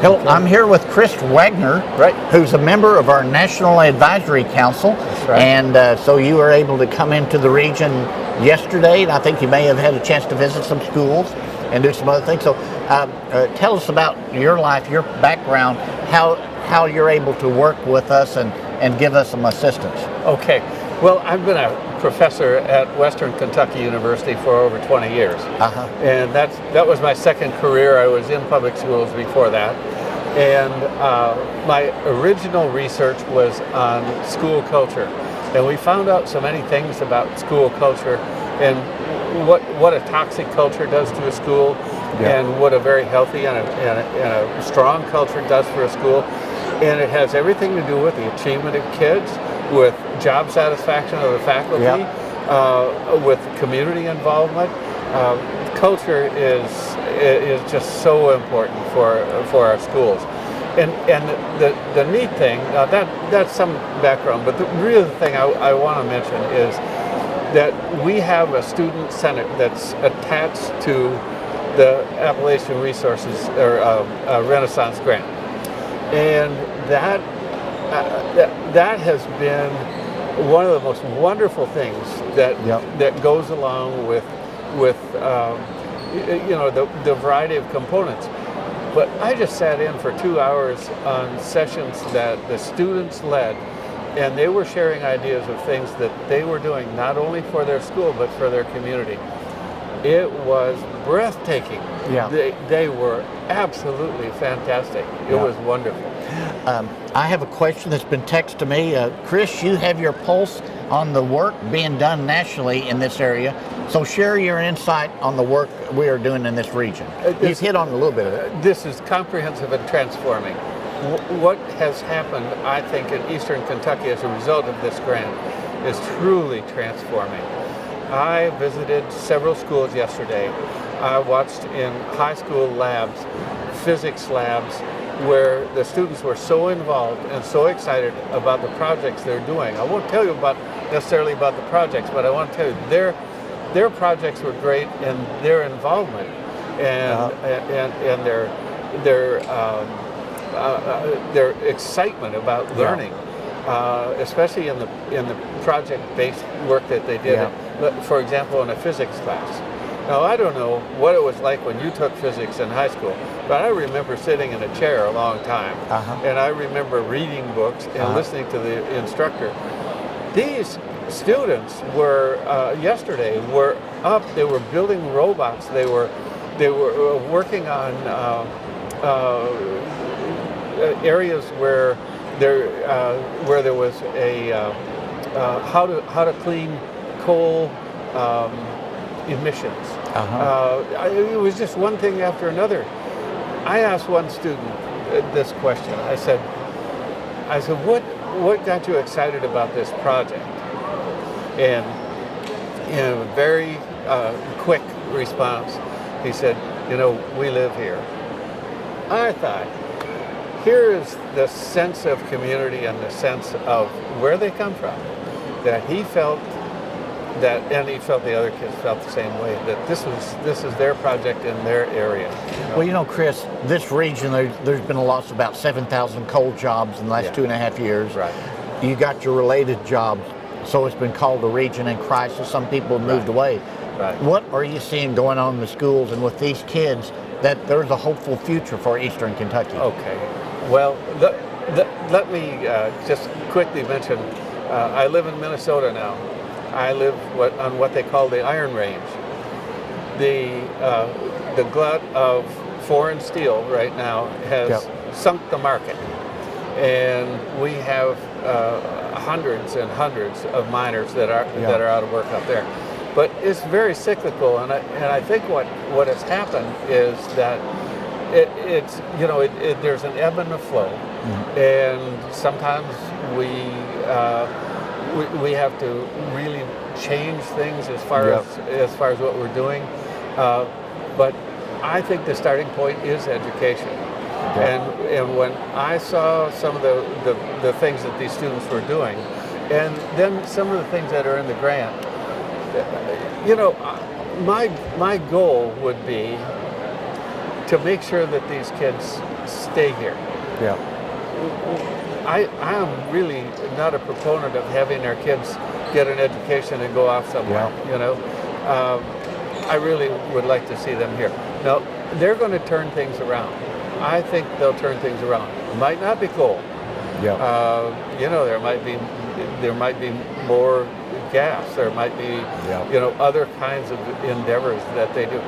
Hello, I'm here with Chris Wagner, Right. who's a member of our National Advisory Council. That's right. And so you were able to come into the region yesterday, and I think you may have had a chance to visit some schools and do some other things. So tell us about your life, your background, how you're able to work with us and give us some assistance. Okay. Well, I've been a professor at Western Kentucky University for over 20 years. And that was my second career. I was in public schools before that. And my original research was on school culture. And we found out so many things about school culture and what a toxic culture does to a school, and what a very healthy and a strong culture does for a school. And it has everything to do with the achievement of kids, with job satisfaction of the faculty, with community involvement. Culture is just so important for our schools. And the neat thing, that's some background, but the real thing I want to mention is that we have a student senate that's attached to the Appalachian Resources or Renaissance Grant. And that has been one of the most wonderful things that goes along with the variety of components. But I just sat in for 2 hours on sessions that the students led, and they were sharing ideas of things that they were doing not only for their school but for their community. It was breathtaking. They were absolutely fantastic. It was wonderful. I have a question that's been texted to me. Chris, you have your pulse on the work being done nationally in this area. So share your insight on the work we are doing in this region. You've hit on a little bit of it. This is comprehensive and transforming. What has happened, I think, in Eastern Kentucky as a result of this grant is truly transforming. I visited several schools yesterday. I watched in high school labs, physics labs, where the students were so involved and so excited about the projects they're doing. I won't tell you necessarily about the projects, but I want to tell you their projects were great, and their involvement and their excitement about learning, especially in the project-based work that they did. For example, in a physics class. Now, I don't know what it was like when you took physics in high school, but I remember sitting in a chair a long time, and I remember reading books and listening to the instructor. These students were yesterday were up. They were building robots. They were working on areas where there was a how to clean coal emissions. It was just one thing after another. I asked one student this question. I said, what got you excited about this project? And in a very quick response, he said, we live here. I thought, here is the sense of community and the sense of where they come from, that he felt that, and he felt the other kids felt the same way, that this is their project in their area. Well, Chris, this region, there's been a loss of about 7,000 coal jobs in the last 2.5 years. Right. You got your related jobs, so it's been called a region in crisis. Some people have moved away. Right. What are you seeing going on in the schools and with these kids that there's a hopeful future for Eastern Kentucky? Okay. Well, let me just quickly mention, I live in Minnesota now. I live on what they call the Iron Range. The glut of foreign steel right now has sunk the market, and we have hundreds and hundreds of miners that are out of work up there. But it's very cyclical, and I think what has happened is that there's an ebb and a flow, and sometimes we have to really change things as far as what we're doing. But I think the starting point is education. And when I saw some of the things that these students were doing, and then some of the things that are in the grant, my goal would be to make sure that these kids stay here. Yeah. I am really not a proponent of having our kids get an education and go off somewhere. Yeah. You know, I really would like to see them here. Now they're going to turn things around. I think they'll turn things around. It might not be coal. Yeah. You know, there might be more gas. There might be, you know, other kinds of endeavors that they do.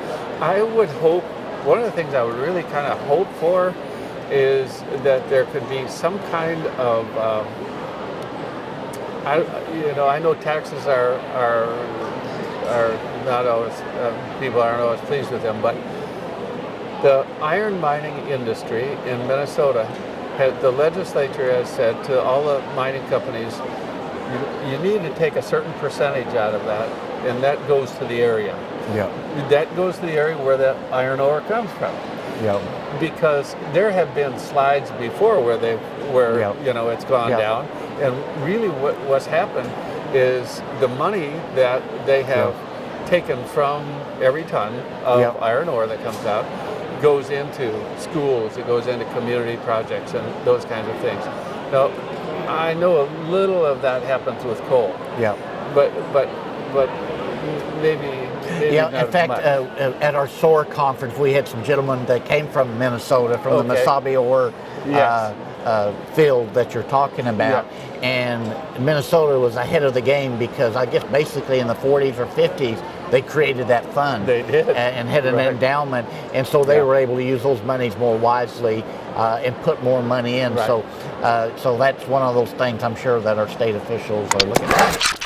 I would hope. One of the things I would really kind of hope for is that there could be some kind of, I know taxes are not always, people aren't always pleased with them, but the iron mining industry in Minnesota, the legislature has said to all the mining companies, you need to take a certain percentage out of that, and that goes to the area. Yeah. That goes to the area where the iron ore comes from. Yeah. Because there have been slides before where you know, it's gone down, and really what's happened is the money that they have taken from every ton of iron ore that comes out goes into schools, it goes into community projects and those kinds of things. Now, I know a little of that happens with coal. Yeah. But maybe Yeah, not in fact, as at our SOAR conference, we had some gentlemen that came from Minnesota, from the Mesabi ore field that you're talking about. And Minnesota was ahead of the game because I guess basically in the 40s or 50s, they created that fund. They did. And had an endowment. And so they were able to use those monies more wisely and put more money in. Right. So that's one of those things I'm sure that our state officials are looking at.